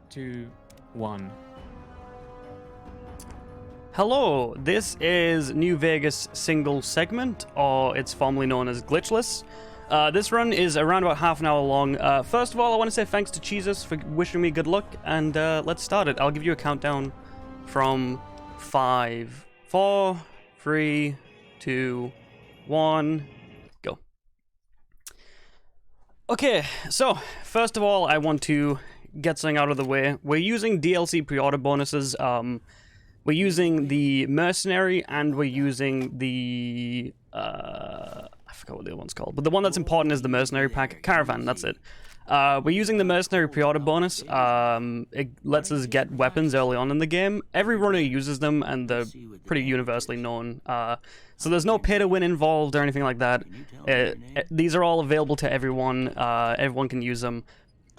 2, 1. Hello, this is New Vegas single segment, or it's formerly known as Glitchless. This run is around about half an hour long. First of all, I want to say thanks to Jesus for wishing me good luck, and let's start it. I'll give you a countdown from 5, 4, 3, 2, 1, go. Okay, so first of all, I want to get something out of the way. We're using DLC pre-order bonuses. We're using the Mercenary, and we're using the, I forgot what the other one's called, but the one that's important is the Mercenary pack. Caravan, that's it. We're using the Mercenary pre-order bonus. It lets us get weapons early on in the game. Every runner uses them, and they're pretty universally known. So there's no pay-to-win involved or anything like that. These are all available to everyone. Everyone can use them.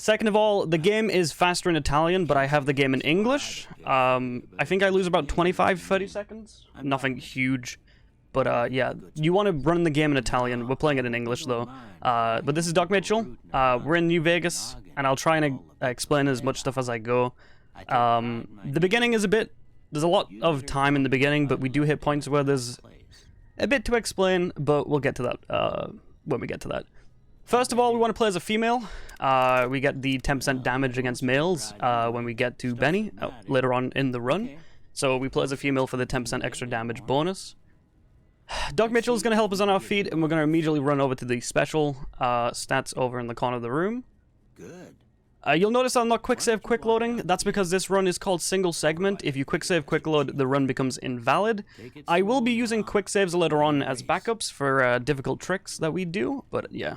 Second of all, the game is faster in Italian, but I have the game in English. I think I lose about 25-30 seconds. Nothing huge. But yeah, you want to run the game in Italian. We're playing it in English, though. But this is Doc Mitchell. We're in New Vegas, and I'll try and explain as much stuff as I go. The beginning is there's a lot of time in the beginning, but we do hit points where there's a bit to explain, but we'll get to that when we get to that. First of all, we want to play as a female. We get the 10% damage against males when we get to Benny later on in the run. So we play as a female for the 10% extra damage bonus. Doc Mitchell is going to help us on our feet, and we're going to immediately run over to the special stats over in the corner of the room. Good. You'll notice I'm not quick save, quick loading. That's because this run is called single segment. If you quick save, quick load, the run becomes invalid. I will be using quick saves later on as backups for difficult tricks that we do, but yeah.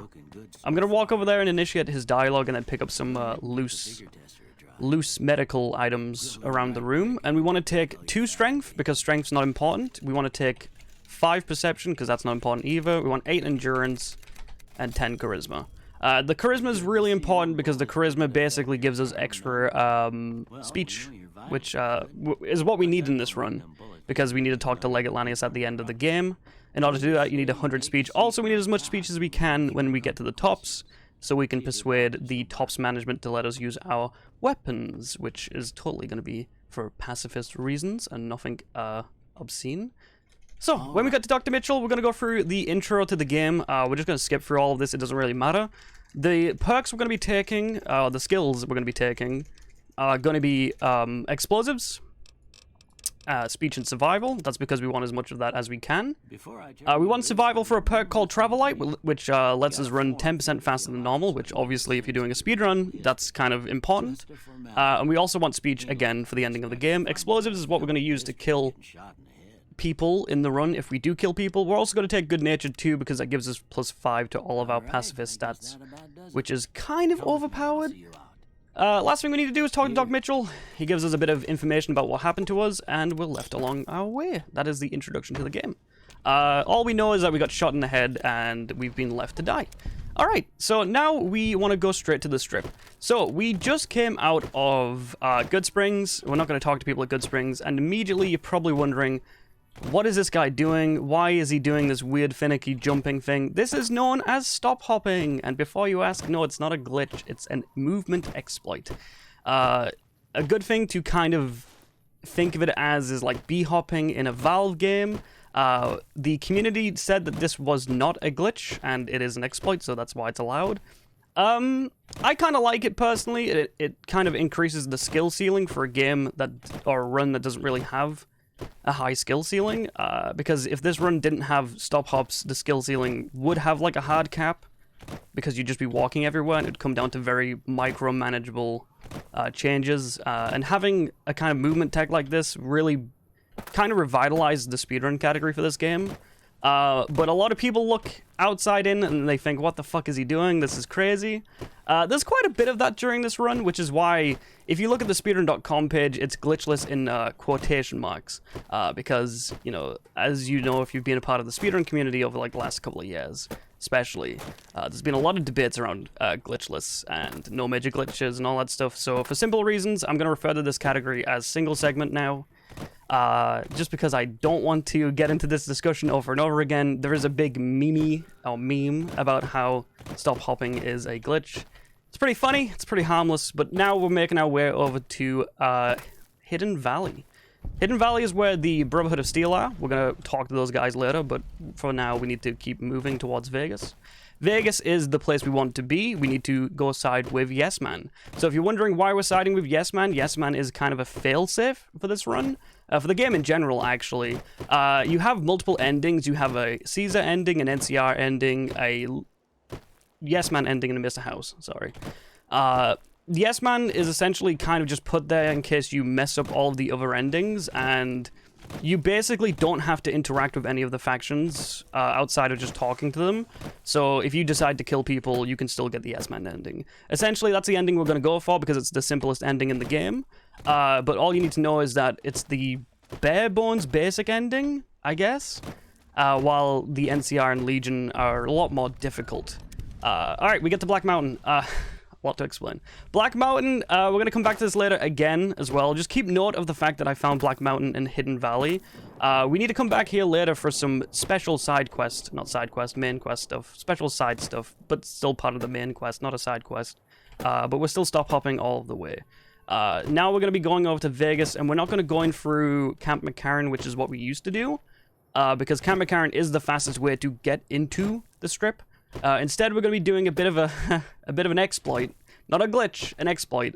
I'm gonna walk over there and initiate his dialogue and then pick up some loose medical items around the room. And we want to take 2 strength, because strength's not important. We want to take 5 perception, because that's not important either. We want 8 endurance and 10 charisma. The charisma is really important because the charisma basically gives us extra speech, which is what we need in this run, because we need to talk to Legate Lanius at the end of the game. In order to do that, you need 100 speech. Also, we need as much speech as we can when we get to the tops, so we can persuade the tops management to let us use our weapons, which is totally going to be for pacifist reasons and nothing obscene. So, when we get to Dr. Mitchell, we're going to go through the intro to the game. We're just going to skip through all of this. It doesn't really matter. The perks we're going to be taking, the skills we're going to be taking, are going to be explosives, speech and survival. That's because we want as much of that as we can. We want survival for a perk called Travel Light, which lets us run 10% faster than normal, which obviously if you're doing a speedrun, that's kind of important. And we also want speech, again, for the ending of the game. Explosives is what we're going to use to kill people in the run. If we do kill people, we're also going to take good natured too, because that gives us +5 to all of our pacifist stats, which is kind of overpowered. Last thing we need to do is talk to Doc Mitchell. He gives us a bit of information about what happened to us, and we're left along our way. That is the introduction to the game. All we know is that we got shot in the head and we've been left to die. Alright, so now we want to go straight to the strip. So, we just came out of Good Springs. We're not going to talk to people at Good Springs, and immediately you're probably wondering, what is this guy doing? Why is he doing this weird finicky jumping thing? This is known as stop hopping. And before you ask, no, it's not a glitch. It's a movement exploit. A good thing to kind of think of it as is like bee-hopping in a Valve game. The community said that this was not a glitch, and it is an exploit, so that's why it's allowed. I kind of like it personally. It kind of increases the skill ceiling for a game or a run that doesn't really have a high skill ceiling, because if this run didn't have stop hops, the skill ceiling would have like a hard cap, because you'd just be walking everywhere and it'd come down to very micro-manageable changes, and having a kind of movement tech like this really kind of revitalized the speedrun category for this game. But a lot of people look outside in and they think, what the fuck is he doing? This is crazy. There's quite a bit of that during this run, which is why, if you look at the speedrun.com page, it's glitchless in quotation marks. Because, you know, as you know, if you've been a part of the speedrun community over like the last couple of years, especially, there's been a lot of debates around glitchless and no major glitches and all that stuff. So for simple reasons, I'm going to refer to this category as single segment now. Just because I don't want to get into this discussion over and over again. There is a big meme about how stop hopping is a glitch. It's pretty funny, it's pretty harmless, but now we're making our way over to Hidden Valley. Hidden Valley is where the Brotherhood of Steel are. We're going to talk to those guys later, but for now we need to keep moving towards Vegas. Vegas is the place we want to be. We need to go side with Yes Man. So if you're wondering why we're siding with Yes Man is kind of a failsafe for this run. For the game in general, actually. You have multiple endings. You have a Caesar ending, an NCR ending, a Yes Man ending, and a Mr. House. Sorry. Yes Man is essentially kind of just put there in case you mess up all of the other endings, and you basically don't have to interact with any of the factions outside of just talking to them. So if you decide to kill people, you can still get the Yes Man ending. Essentially, that's the ending we're going to go for because it's the simplest ending in the game. But all you need to know is that it's the bare bones basic ending, I guess, while the NCR and Legion are a lot more difficult. Alright, we get to Black Mountain. A lot to explain. Black Mountain, we're going to come back to this later again as well. Just keep note of the fact that I found Black Mountain in Hidden Valley. We need to come back here later for some special side quest, not side quest, main quest stuff. Special side stuff, but still part of the main quest, not a side quest. But we're still stop hopping all of the way. Now we're going to be going over to Vegas, and we're not going to go in through Camp McCarran, which is what we used to do. Because Camp McCarran is the fastest way to get into the strip. Instead, we're going to be doing a bit of a bit of an exploit, not a glitch, an exploit.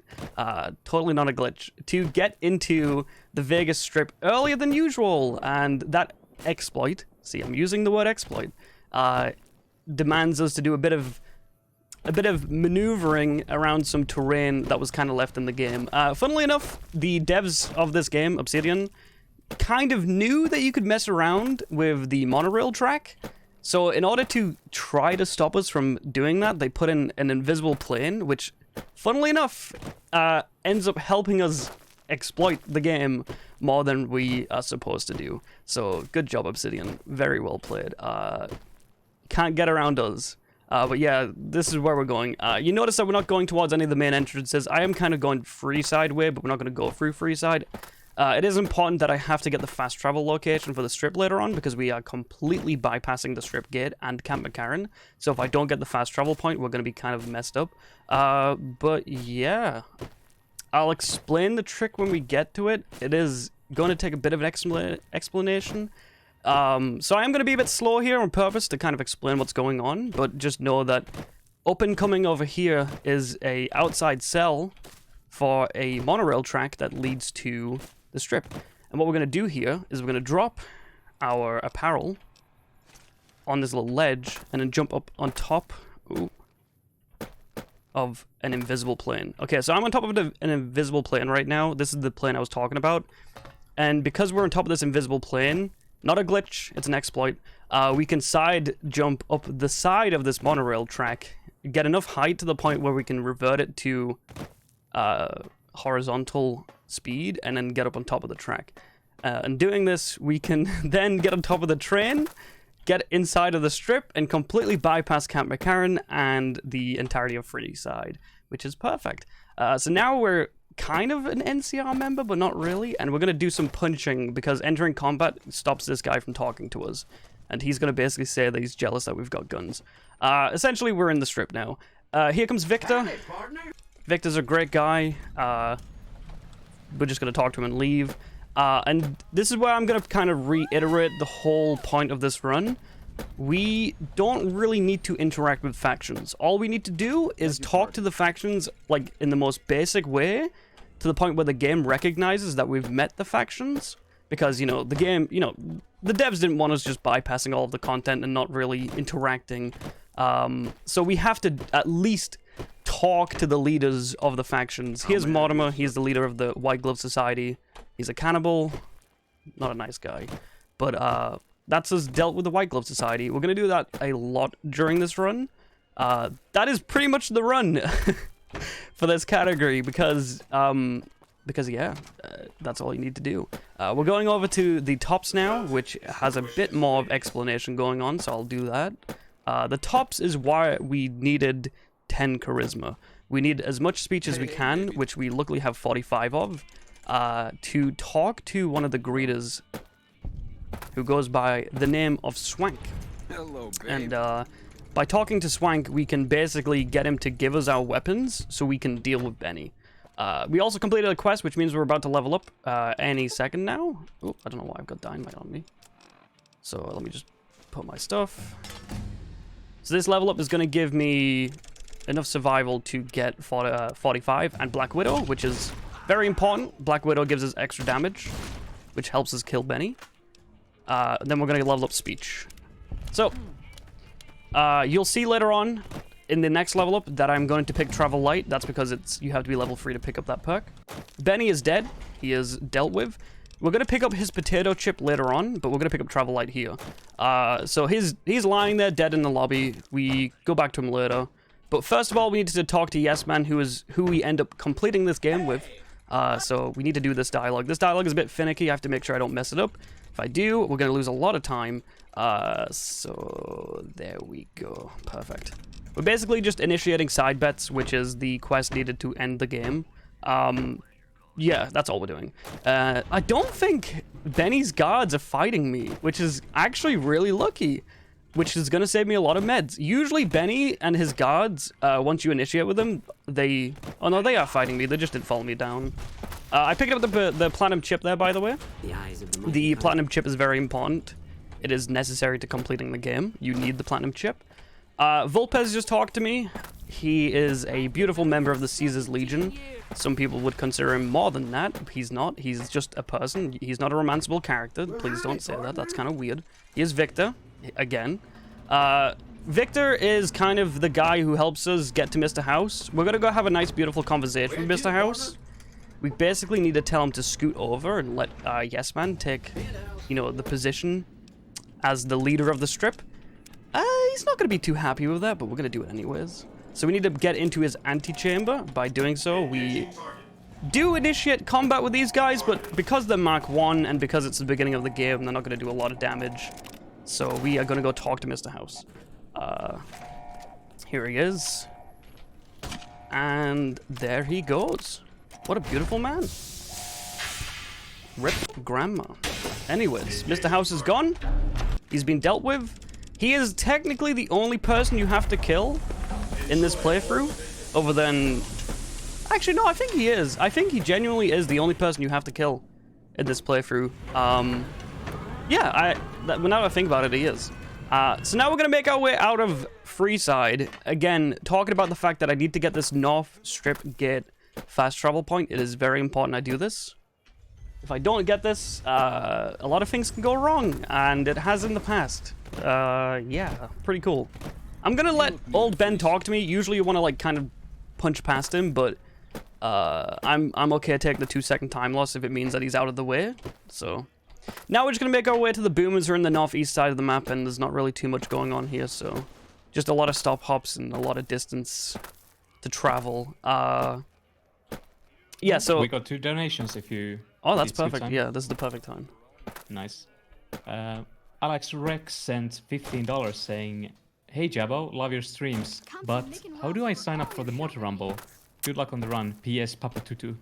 Totally not a glitch to get into the Vegas Strip earlier than usual, and that exploit. See, I'm using the word exploit. Demands us to do a bit of maneuvering around some terrain that was kind of left in the game. Funnily enough, the devs of this game, Obsidian, kind of knew that you could mess around with the monorail track. So in order to try to stop us from doing that, they put in an invisible plane, which, funnily enough, ends up helping us exploit the game more than we are supposed to do. So good job, Obsidian. Very well played. Can't get around us. But yeah, this is where we're going. You notice that we're not going towards any of the main entrances. I am kind of going free side way, but we're not going to go through free side. It is important that I have to get the fast travel location for the strip later on, because we are completely bypassing the strip gate and Camp McCarran. So if I don't get the fast travel point, we're going to be kind of messed up. But yeah, I'll explain the trick when we get to it. It is going to take a bit of an explanation. So I am going to be a bit slow here on purpose to kind of explain what's going on, but just know that up and coming over here is a outside cell for a monorail track that leads to the strip. And what we're going to do here is we're going to drop our apparel on this little ledge and then jump up on top of an invisible plane. Okay, so I'm on top of an invisible plane right now. This is the plane I was talking about. And because we're on top of this invisible plane, not a glitch, it's an exploit, we can side jump up the side of this monorail track, get enough height to the point where we can revert it to horizontal speed and then get up on top of the track. And doing this, we can then get on top of the train, get inside of the strip, and completely bypass Camp McCarran and the entirety of Freeside, which is perfect. So now we're kind of an NCR member, but not really, and we're going to do some punching because entering combat stops this guy from talking to us, and he's going to basically say that he's jealous that we've got guns. Essentially, we're in the strip now. Here comes Victor. Victor's a great guy. We're just going to talk to him and leave. And this is where I'm going to kind of reiterate the whole point of this run. We don't really need to interact with factions. All we need to do is talk to the factions, like, in the most basic way, to the point where the game recognizes that we've met the factions. Because, you know, the game, you know, the devs didn't want us just bypassing all of the content and not really interacting. So we have to at least talk to the leaders of the factions. Here's Mortimer. He's the leader of the White Glove Society. He's a cannibal. Not a nice guy. But, that's us dealt with the White Glove Society. We're going to do that a lot during this run. That is pretty much the run for this category because yeah, that's all you need to do. We're going over to the tops now, which has a bit more of explanation going on, so I'll do that. The tops is why we needed 10 charisma. We need as much speech as we can, which we luckily have 45 of, to talk to one of the greeters who goes by the name of Swank. Hello, babe. And by talking to Swank, we can basically get him to give us our weapons so we can deal with Benny. We also completed a quest, which means we're about to level up any second now. Oh, I don't know why I've got dynamite on me. So let me just put my stuff. So this level up is going to give me enough survival to get 45 and Black Widow, which is very important. Black Widow gives us extra damage, which helps us kill Benny. Then we're going to level up speech. So, you'll see later on in the next level up that I'm going to pick Travel Light. That's because you have to be level 3 to pick up that perk. Benny is dead. He is dealt with. We're going to pick up his potato chip later on, but we're going to pick up Travel Light here. So he's lying there dead in the lobby. We go back to him later. But first of all, we need to talk to Yes Man, who we end up completing this game with. So we need to do this dialogue. This dialogue is a bit finicky. I have to make sure I don't mess it up. If I do, we're going to lose a lot of time. So there we go. Perfect. We're basically just initiating side bets, which is the quest needed to end the game. Yeah, that's all we're doing. I don't think Benny's guards are fighting me, which is actually really lucky, which is going to save me a lot of meds. Usually Benny and his guards, once you initiate with them, oh no, they are fighting me. They just didn't follow me down. I picked up the platinum chip there, by the way. The platinum chip is very important. It is necessary to completing the game. You need the platinum chip. Volpez just talked to me. He is a beautiful member of the Caesar's Legion. Some people would consider him more than that. He's not. He's just a person. He's not a romanceable character. Please don't say that. That's kind of weird. He is Victor, again. Victor is kind of the guy who helps us get to Mr. House. We're gonna go have a nice, beautiful conversation with Mr. House. We basically need to tell him to scoot over and let Yes Man take, you know, the position as the leader of the strip. He's not gonna be too happy with that, but we're gonna do it anyways. So we need to get into his antechamber. By doing so, we do initiate combat with these guys, but because they're Mark 1 and because it's the beginning of the game, they're not going to do a lot of damage. So we are going to go talk to Mr. House. Here he is. And there he goes. What a beautiful man. Rip Grandma. Anyways, Mr. House is gone. He's been dealt with. He is technically the only person you have to kill in this playthrough, other than... Actually, no, I think he is. I think he genuinely is the only person you have to kill in this playthrough. Yeah, now that I think about it, he is. So now we're going to make our way out of Freeside. Again, talking about the fact that I need to get this North Strip Gate fast travel point. It is very important I do this. If I don't get this, a lot of things can go wrong, and it has in the past. Yeah, pretty cool. I'm gonna let old Ben talk to me. Usually you want to like kind of punch past him, but I'm okay taking the 2-second time loss if it means that he's out of the way. So now we're just gonna make our way to the boomers who are in the northeast side of the map, and there's not really too much going on here, so just a lot of stop hops and a lot of distance to travel. Yeah, so we got 2 donations if you... Oh, that's perfect. Yeah, this is the perfect time. Nice. Alex Rex sent $15 saying, "Hey Jabo, love your streams, but how do I sign up for the Mortar Rumble? Good luck on the run. PS Papa Tutu."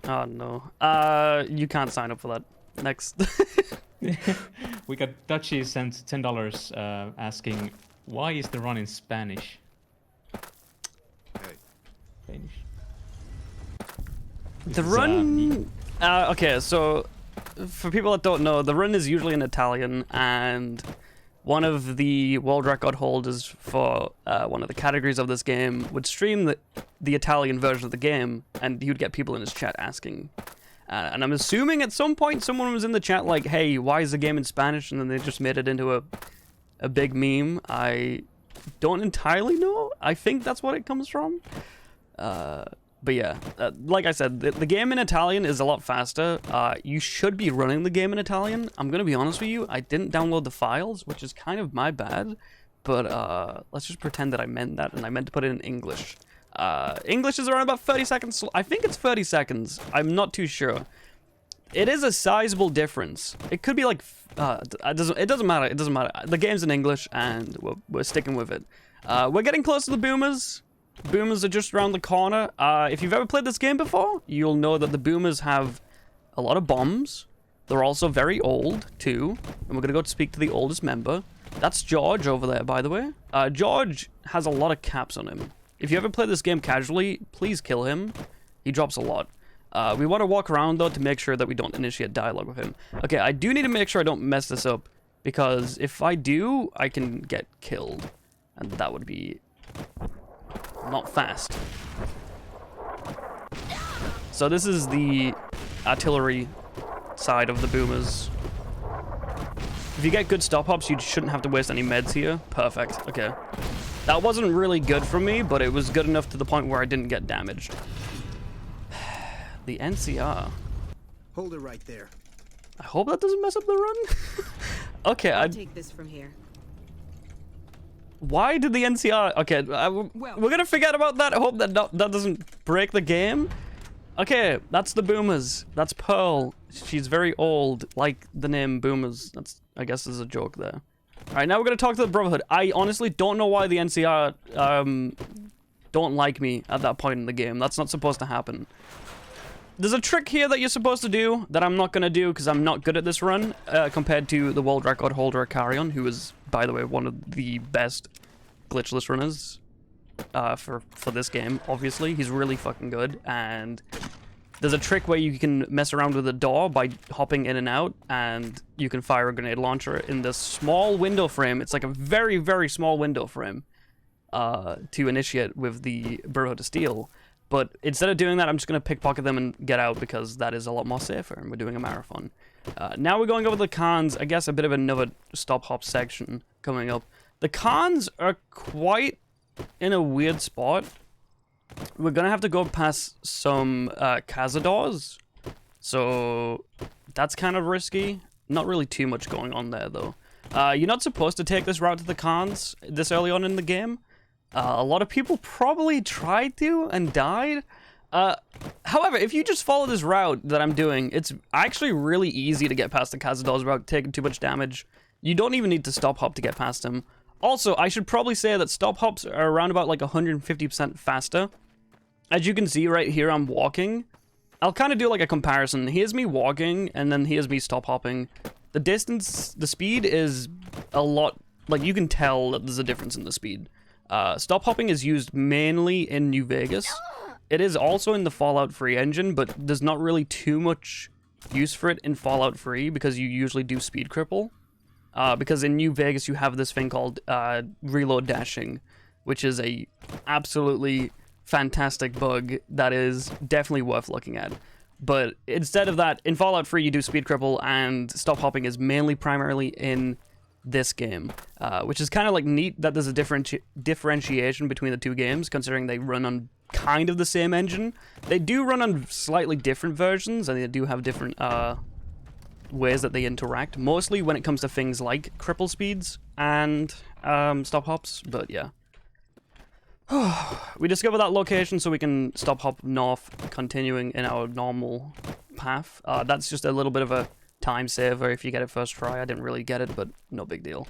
Oh no. You can't sign up for that. Next. We got Dutchy sent $10 asking, "Why is the run in Spanish?" Spanish. The run... okay, so for people that don't know, the run is usually in Italian, and one of the world record holders for one of the categories of this game would stream the Italian version of the game, and he would get people in his chat asking. And I'm assuming at some point someone was in the chat like, "Hey, why is the game in Spanish?" And then they just made it into a big meme. I don't entirely know. I think that's what it comes from. But yeah, like I said, the game in Italian is a lot faster. You should be running the game in Italian. I'm gonna be honest with you, I didn't download the files, which is kind of my bad. But let's just pretend that I meant that, and I meant to put it in English. English is around about 30 seconds. I think it's 30 seconds. I'm not too sure. It is a sizable difference. It could be like... it doesn't matter. It doesn't matter. The game's in English, and we're sticking with it. We're getting close to the boomers. Boomers are just around the corner. If you've ever played this game before, you'll know that the boomers have a lot of bombs. They're also very old, too. And we're going to go speak to the oldest member. That's George over there, by the way. George has a lot of caps on him. If you ever play this game casually, please kill him. He drops a lot. We want to walk around, though, to make sure that we don't initiate dialogue with him. Okay, I do need to make sure I don't mess this up, because if I do, I can get killed. And that would be not fast. So this is the artillery side of the boomers. If you get good stop hops, you shouldn't have to waste any meds here. Perfect. Okay. That wasn't really good for me, but it was good enough to the point where I didn't get damaged. The NCR. Hold it right there. I hope that doesn't mess up the run. Okay, I'll take this from here. Why did the NCR... Okay, we're gonna forget about that. I hope that that doesn't break the game. Okay, that's the boomers. That's Pearl. She's very old, like the name Boomers. That's, I guess, is a joke there. All right, now we're gonna talk to the Brotherhood. I honestly don't know why the NCR don't like me at that point in the game. That's not supposed to happen. There's a trick here that you're supposed to do that I'm not gonna do because I'm not good at this run compared to the world record holder Carrion, who is, by the way, one of the best glitchless runners for this game. Obviously, he's really fucking good, and there's a trick where you can mess around with a door by hopping in and out, and you can fire a grenade launcher in this small window frame. It's like a very, very small window frame to initiate with the Burrow to Steal. But instead of doing that, I'm just going to pickpocket them and get out because that is a lot more safer, and we're doing a marathon. Now we're going over the cons. I guess a bit of another stop hop section coming up. The cons are quite in a weird spot. We're going to have to go past some cazadors, so that's kind of risky. Not really too much going on there, though. You're not supposed to take this route to the cons this early on in the game. A lot of people probably tried to and died. However, if you just follow this route that I'm doing, it's actually really easy to get past the cazadors without taking too much damage. You don't even need to stop hop to get past them. Also, I should probably say that stop hops are around about like 150% faster. As you can see right here, I'm walking. I'll kind of do like a comparison. Here's me walking, and then here's me stop hopping. The distance, the speed is a lot, like you can tell that there's a difference in the speed. Stop hopping is used mainly in New Vegas. It is also in the Fallout 3 engine, but there's not really too much use for it in Fallout 3 because you usually do speed cripple. Because in New Vegas you have this thing called reload dashing, which is a absolutely fantastic bug that is definitely worth looking at. But instead of that, in Fallout 3 you do speed cripple, and stop hopping is mainly primarily in this game, which is kind of like neat that there's a differentiation between the two games, considering they run on kind of the same engine. They do run on slightly different versions, and they do have different ways that they interact, mostly when it comes to things like cripple speeds and stop hops. But yeah, we discovered that location so we can stop hop north, continuing in our normal path. That's just a little bit of a time saver if you get it first try. I didn't really get it, but no big deal.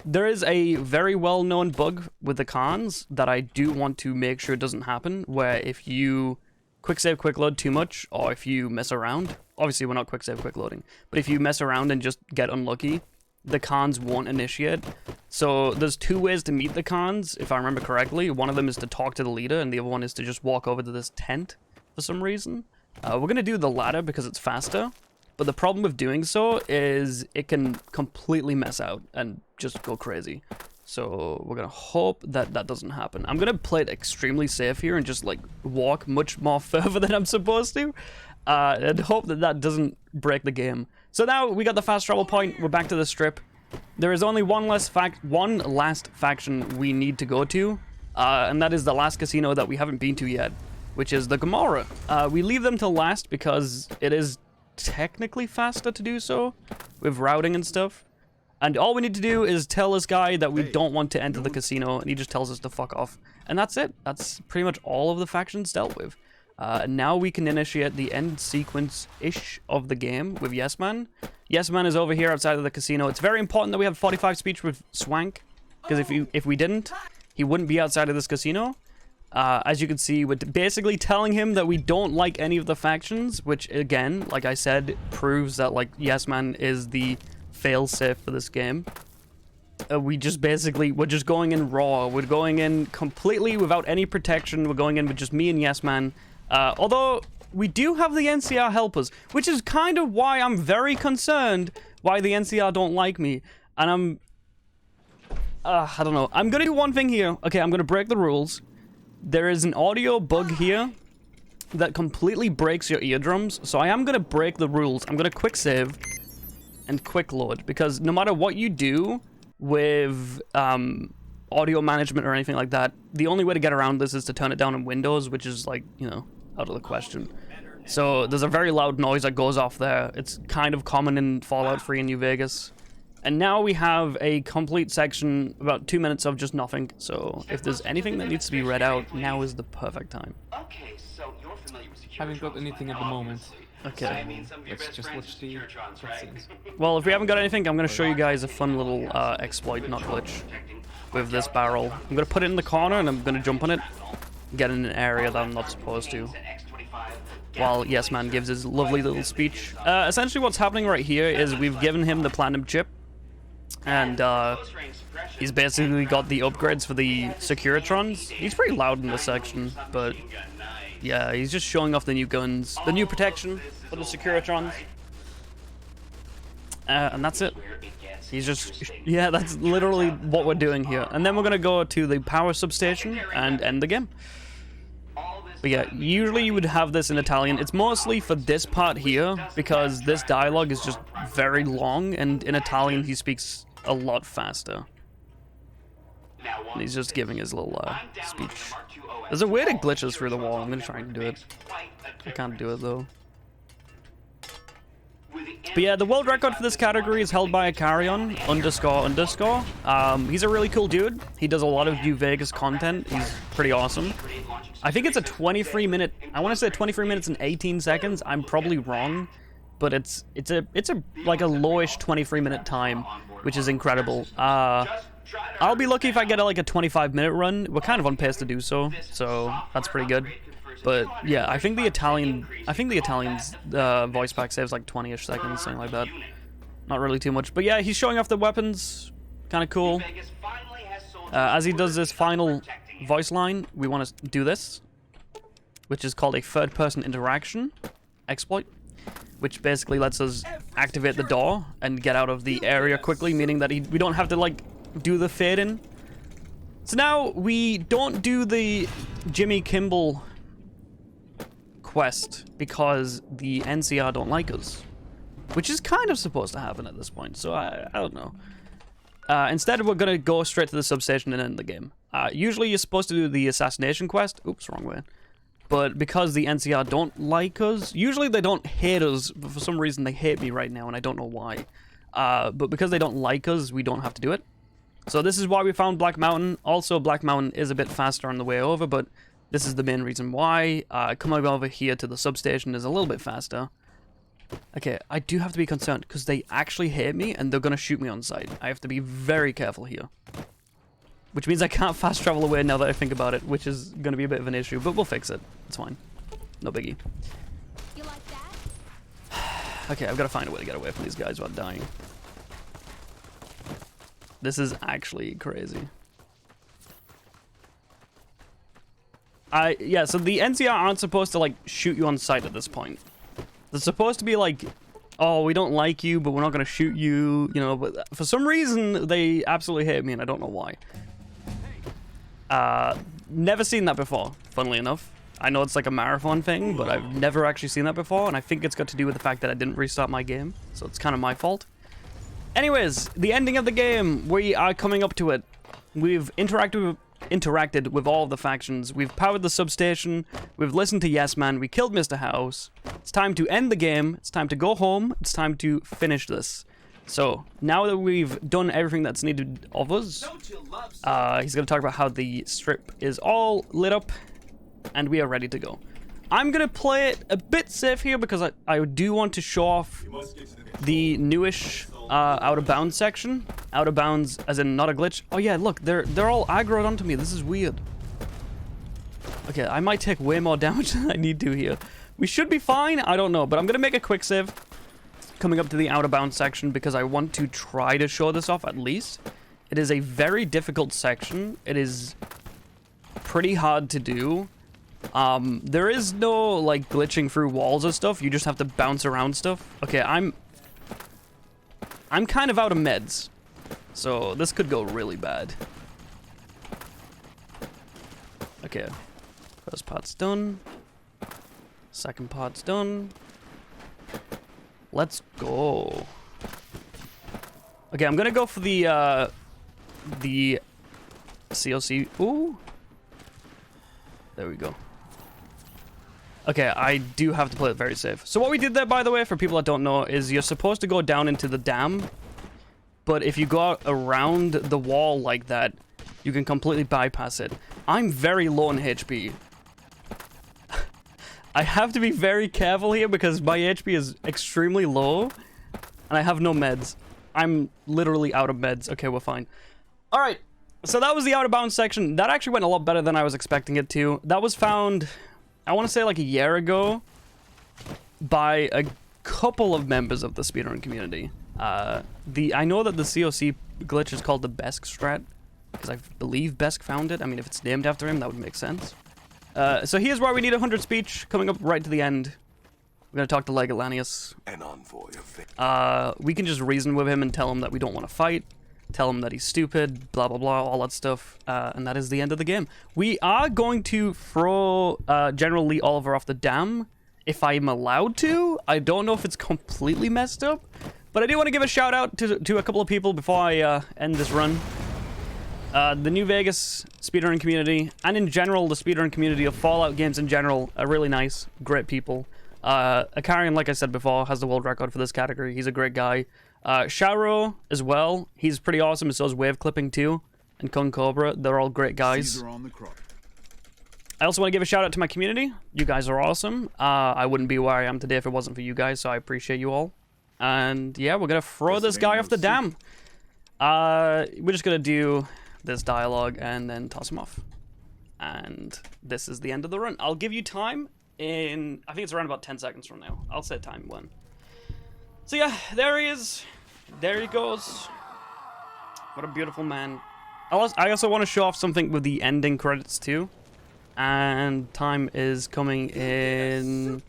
There is a very well-known bug with the cons that I do want to make sure doesn't happen, where if you quick save quick load too much, or if you mess around, obviously we're not quick save quick loading, but if you mess around and just get unlucky, the cons won't initiate. So there's two ways to meet the cons, if I remember correctly. One of them is to talk to the leader, and the other one is to just walk over to this tent for some reason. We're gonna do the latter because it's faster. But the problem with doing so is it can completely mess out and just go crazy. So we're going to hope that that doesn't happen. I'm going to play it extremely safe here and just like walk much more further than I'm supposed to. And hope that that doesn't break the game. So now we got the fast travel point. We're back to the strip. There is only one last faction we need to go to. And that is the last casino that we haven't been to yet, which is the Gomorrah. We leave them till last because it is technically faster to do so with routing and stuff, and all we need to do is tell this guy that we don't want to enter the casino, and he just tells us to fuck off, and that's it. That's pretty much all of the factions dealt with. Now we can initiate the end sequence-ish of the game with Yes Man. Yes Man is over here outside of the casino. It's very important that we have 45 speech with Swank, because if we didn't, he wouldn't be outside of this casino. As you can see, we're basically telling him that we don't like any of the factions, which, again, like I said, proves that, like, Yes Man is the fail-safe for this game. we're just going in raw. We're going in completely without any protection. We're going in with just me and Yes Man. Although we do have the NCR help us, which is kind of why I'm very concerned why the NCR don't like me. And I don't know. I'm gonna do one thing here. Okay, I'm gonna break the rules. There is an audio bug here that completely breaks your eardrums. So I am gonna break the rules. I'm gonna quick save and quick load, because no matter what you do with audio management or anything like that, the only way to get around this is to turn it down in Windows, which is like, you know, out of the question. So there's a very loud noise that goes off there. It's kind of common in Fallout 3 in New Vegas. And now we have a complete section, about 2 minutes of just nothing. So if there's anything that needs to be read out, now is the perfect time. Haven't got anything at the moment. Okay. Let's just watch the cutscenes. Well, if we haven't got anything, I'm going to show you guys a fun little exploit, not glitch, with this barrel. I'm going to put it in the corner and I'm going to jump on it, get in an area that I'm not supposed to, while Yes Man gives his lovely little speech. Essentially what's happening right here is we've given him the platinum chip, and he's basically got the upgrades for the Securitrons. He's pretty loud in this section, but yeah, he's just showing off the new guns, the new protection for the Securitrons. And that's it. He's just, yeah, that's literally what we're doing here. And then we're gonna go to the power substation and end the game. But yeah, usually you would have this in Italian. It's mostly for this part here, because this dialogue is just very long, and in Italian he speaks a lot faster. And he's just giving his little speech. There's a way to glitch us through the wall. I'm gonna try and do it. I can't do it though. But yeah, the world record for this category is held by a Carrion __. He's a really cool dude. He does a lot of New Vegas content. He's pretty awesome. I think it's a 23-minute. I want to say 23 minutes and 18 seconds. I'm probably wrong, but it's like a lowish 23-minute time, which is incredible. I'll be lucky if I get like a 25-minute run. We're kind of on pace to do so that's pretty good. But yeah, I think the Italian's voice pack saves like 20-ish seconds, something like that. Not really too much. But yeah, he's showing off the weapons. Kind of cool. As he does this final voice line, we want to do this, which is called a third-person interaction exploit, which basically lets us activate the door and get out of the area quickly, meaning that we don't have to like do the fade in. So now we don't do the Jimmy Kimball quest because the NCR don't like us, which is kind of supposed to happen at this point, so I don't know. Instead, we're gonna go straight to the substation and end the game. Usually you're supposed to do the assassination quest. Oops, wrong way. But because the NCR don't like us, usually they don't hate us, but for some reason they hate me right now and I don't know why. But because they don't like us, we don't have to do it. So this is why we found Black Mountain. Also, Black Mountain is a bit faster on the way over, but this is the main reason why. Coming over here to the substation is a little bit faster. Okay, I do have to be concerned, because they actually hate me, and they're going to shoot me on sight. I have to be very careful here. Which means I can't fast travel away now that I think about it, which is going to be a bit of an issue, but we'll fix it. It's fine. No biggie. You like that? Okay, I've got to find a way to get away from these guys without dying. This is actually crazy. Yeah, so the NCR aren't supposed to, like, shoot you on sight at this point. They're supposed to be like, oh, we don't like you, but we're not going to shoot you, you know, but for some reason, they absolutely hate me, and I don't know why. Never seen that before, funnily enough. I know it's like a marathon thing, but I've never actually seen that before, and I think it's got to do with the fact that I didn't restart my game, so it's kind of my fault. Anyways, the ending of the game, we are coming up to it. We've interacted with all of the factions. We've powered the substation. We've listened to Yes Man. We killed Mr. House. It's time to end the game. It's time to go home. It's time to finish this. So, now that we've done everything that's needed of us, he's going to talk about how the strip is all lit up, and we are ready to go. I'm going to play it a bit safe here because I do want to show off the newish out of bounds section. Out of bounds as in not a glitch. Oh yeah, look, they're all aggroed onto me. This is weird. Okay, I might take way more damage than I need to here. We should be fine. I don't know, but I'm gonna make a quick save coming up to the out of bounds section because I want to try to show this off at least. It is a very difficult section. It is pretty hard to do. There is no, like, glitching through walls or stuff. You just have to bounce around stuff. Okay, I'm kind of out of meds. So this could go really bad. Okay. First part's done. Second part's done. Let's go. Okay, I'm gonna go for the COC. Ooh. There we go. Okay, I do have to play it very safe. So what we did there, by the way, for people that don't know, is you're supposed to go down into the dam. But if you go out around the wall like that, you can completely bypass it. I'm very low on HP. I have to be very careful here because my HP is extremely low. And I have no meds. I'm literally out of meds. Okay, we're fine. Alright, so that was the out of bounds section. That actually went a lot better than I was expecting it to. That was found, I want to say like a year ago, by a couple of members of the speedrun community. I know that the COC glitch is called the Besk strat, because I believe Besk found it. I mean, if it's named after him, that would make sense. So here's why we need 100 speech, coming up right to the end. We're gonna talk to Legalanius. An envoy of We can just reason with him and tell him that we don't want to fight, tell him that he's stupid, blah blah blah, all that stuff, and that is the end of the game. We are going to throw General Lee Oliver off the dam, if I'm allowed to. I don't know if it's completely messed up, but I do want to give a shout out to a couple of people before I end this run. The New Vegas speedrunning community, and in general, the speedrun community of Fallout games in general, are really nice, great people. Akarian, like I said before, has the world record for this category. He's a great guy. Sharo as well. He's pretty awesome. So is Wave Clipping too. And Kung Cobra. They're all great guys. I also want to give a shout out to my community. You guys are awesome. I wouldn't be where I am today if it wasn't for you guys, so I appreciate you all. And yeah, we're going to throw this guy off the dam. We're just going to do this dialogue and then toss him off. And this is the end of the run. I'll give you time in, I think it's around about 10 seconds from now. I'll set time when. So yeah, there he is. There he goes. What a beautiful man. I also want to show off something with the ending credits too. And time is coming in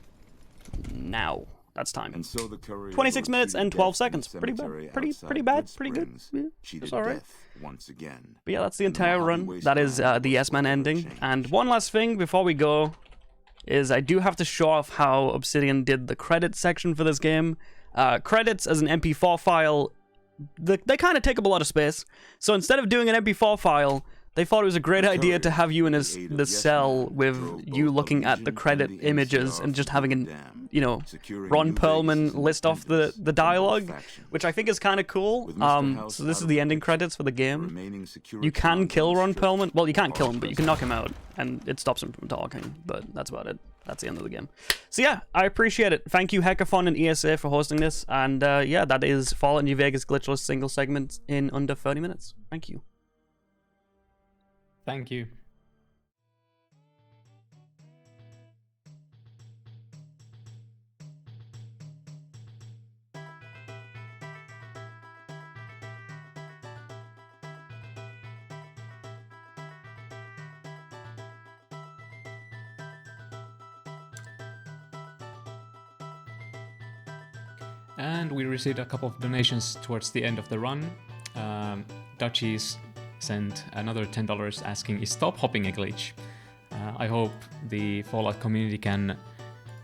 now. That's time. And so the 26 minutes and 12 seconds. Pretty bad. Pretty bad. Pretty good. Yeah, it's all right. Once again. But yeah, that's the entire run. That is the Yes-Man ending. And one last thing before we go is I do have to show off how Obsidian did the credits section for this game. Credits as an MP4 file, they kind of take up a lot of space. So instead of doing an MP4 file, they thought it was a great idea to have you in the cell with you looking at the credit images and just having an, you know, Ron Perlman list off the dialogue, which I think is kind of cool. So this is the ending credits for the game. You can kill Ron Perlman. Well, you can't kill him, but you can knock him out, and it stops him from talking, but that's about it. That's the end of the game. So yeah, I appreciate it. Thank you, Hekathon and ESA, for hosting this, and yeah, that is Fallout New Vegas Glitchless single segment in under 30 minutes. Thank you. Thank you. And we received a couple of donations towards the end of the run. Dutchies sent another $10 asking, is stop hopping a glitch? I hope the Fallout community can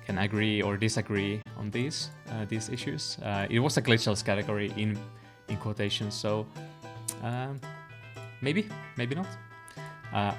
agree or disagree on these issues. It was a glitchless category in quotations, so maybe not.